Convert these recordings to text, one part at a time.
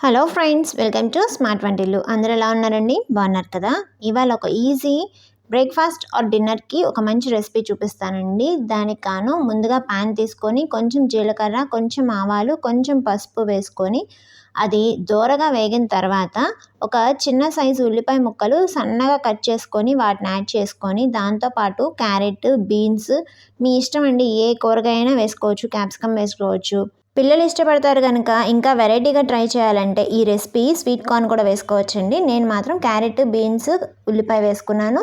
Hello friends, welcome to smart వంటిల్లు. అందరూ ఎలా ఉన్నారండి? బాగున్నారు కదా? ఇవాళ ఒక ఈజీ బ్రేక్ఫాస్ట్ ఆర్ డిన్నర్కి ఒక మంచి రెసిపీ చూపిస్తానండి. దానికి కాను ముందుగా ప్యాన్ తీసుకొని కొంచెం జీలకర్ర, కొంచెం ఆవాలు, కొంచెం పసుపు వేసుకొని అది దోరగా వేగిన తర్వాత ఒక చిన్న సైజు ఉల్లిపాయ ముక్కలు సన్నగా కట్ చేసుకొని వాటిని యాడ్ చేసుకొని దాంతోపాటు క్యారెట్, బీన్స్ మీ ఇష్టం అండి, ఏ కూరగాయ అయినా వేసుకోవచ్చు, క్యాప్సికమ్ వేసుకోవచ్చు. పిల్లలు ఇష్టపడతారు కనుక ఇంకా వెరైటీగా ట్రై చేయాలంటే ఈ రెసిపీ స్వీట్ కార్న్ కూడా వేసుకోవచ్చండి. నేను మాత్రం క్యారెట్, బీన్స్, ఉల్లిపాయ వేసుకున్నాను.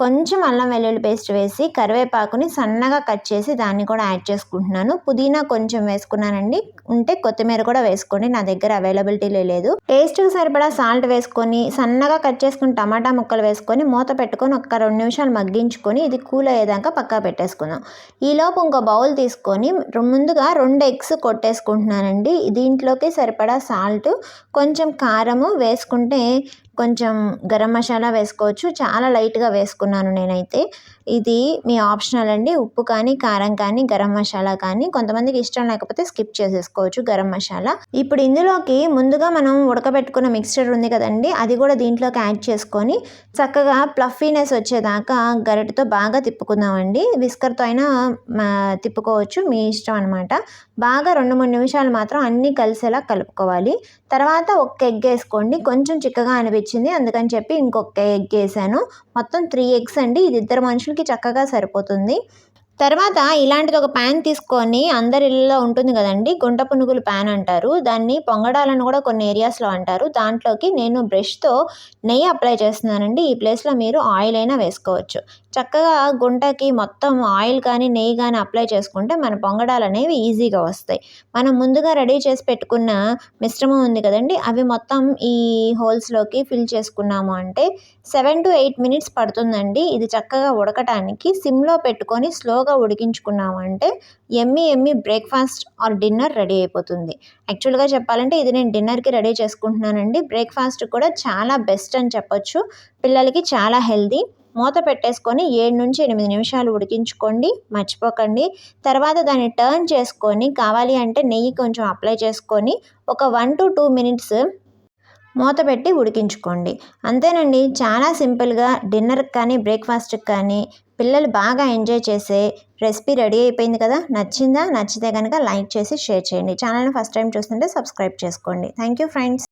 కొంచెం అల్లం వెల్లుల్లి పేస్ట్ వేసి కరివేపాకుని సన్నగా కట్ చేసి దాన్ని కూడా యాడ్ చేసుకుంటున్నాను. పుదీనా కొంచెం వేసుకున్నానండి, ఉంటే కొత్తిమీర కూడా వేసుకోండి, నా దగ్గర అవైలబిలిటీలో లేదు. టేస్ట్కి సరిపడా సాల్ట్ వేసుకొని సన్నగా కట్ చేసుకుని టమాటా ముక్కలు వేసుకొని మూత పెట్టుకొని ఒక 2 నిమిషాలు మగ్గించుకొని ఇది కూల్ అయ్యేదాకా పక్కా పెట్టేసుకుందాం. ఈలోపు ఇంకో బౌల్ తీసుకొని ముందుగా 2 ఎగ్స్ కొట్టేసుకుంటున్నానండి. దీంట్లోకి సరిపడా సాల్ట్, కొంచెం కారము వేసుకుంటే కొంచెం గరం మసాలా వేసుకోవచ్చు. చాలా లైట్గా వేసుకున్నాను నేనైతే. ఇది మీ ఆప్షనల్ అండి. ఉప్పు కానీ, కారం కానీ, గరం మసాలా కానీ, కొంతమందికి ఇష్టం లేకపోతే స్కిప్ చేసేసుకోవచ్చు గరం మసాలా. ఇప్పుడు ఇందులోకి ముందుగా మనం ఉడకబెట్టుకున్న మిక్స్చర్ ఉంది కదండి, అది కూడా దీంట్లోకి యాడ్ చేసుకొని చక్కగా ప్లఫీనెస్ వచ్చేదాకా గరిటతో బాగా తిప్పుకుందామండి. విస్కర్తో అయినా తిప్పుకోవచ్చు, మీ ఇష్టం అనమాట. బాగా 2-3 నిమిషాలు మాత్రం అన్నీ కలిసేలా కలుపుకోవాలి. తర్వాత ఒక ఎగ్ వేసుకోండి. కొంచెం చిక్కగా అనిపించింది అందుకని చెప్పి ఇంకొక ఎగ్ వేసాను. మొత్తం 3 ఎగ్స్ అండి. ఇది 2 మనుషులకి చక్కగా సరిపోతుంది. తర్వాత ఇలాంటిది ఒక ప్యాన్ తీసుకొని, అందరి ఇళ్ళలో ఉంటుంది కదండి, గుంట పునుగుల ప్యాన్ అంటారు దాన్ని, పొంగడాలను కూడా కొన్ని ఏరియాస్లో అంటారు. దాంట్లోకి నేను బ్రష్తో నెయ్యి అప్లై చేస్తున్నానండి. ఈ ప్లేస్లో మీరు ఆయిల్ అయినా వేసుకోవచ్చు. చక్కగా గుంటకి మొత్తం ఆయిల్ కానీ నెయ్యి కానీ అప్లై చేసుకుంటే మన పొంగడాలు అనేవి ఈజీగా వస్తాయి. మనం ముందుగా రెడీ చేసి పెట్టుకున్న మిశ్రమం ఉంది కదండి, అవి మొత్తం ఈ హోల్స్లోకి ఫిల్ చేసుకున్నాము అంటే 7 to 8 మినిట్స్ పడుతుందండి. ఇది చక్కగా ఉడకటానికి సిమ్లో పెట్టుకొని స్లోగా ఉడికించుకున్నాము అంటే ఎమ్మి బ్రేక్ఫాస్ట్ ఆర్ డిన్నర్ రెడీ అయిపోతుంది. యాక్చువల్గా చెప్పాలంటే ఇది నేను డిన్నర్కి రెడీ చేసుకుంటున్నానండి. బ్రేక్ఫాస్ట్ కూడా చాలా బెస్ట్ అని చెప్పొచ్చు. పిల్లలకి చాలా హెల్దీ. మూత పెట్టేసుకొని 7 నుంచి 8 నిమిషాలు ఉడికించుకోండి, మర్చిపోకండి. తర్వాత దాన్ని టర్న్ చేసుకొని కావాలి అంటే నెయ్యి కొంచెం అప్లై చేసుకొని ఒక 1 to 2 మినిట్స్ మూత పెట్టి ఉడికించుకోండి. అంతేనండి, చాలా సింపుల్గా డిన్నర్కి కానీ బ్రేక్ఫాస్ట్కి కానీ పిల్లలు బాగా ఎంజాయ్ చేసే రెసిపీ రెడీ అయిపోయింది కదా. నచ్చిందా? నచ్చితే కనుక లైక్ చేసి షేర్ చేయండి. ఛానల్ని ఫస్ట్ టైం చూస్తుంటే సబ్స్క్రైబ్ చేసుకోండి. Thank you friends.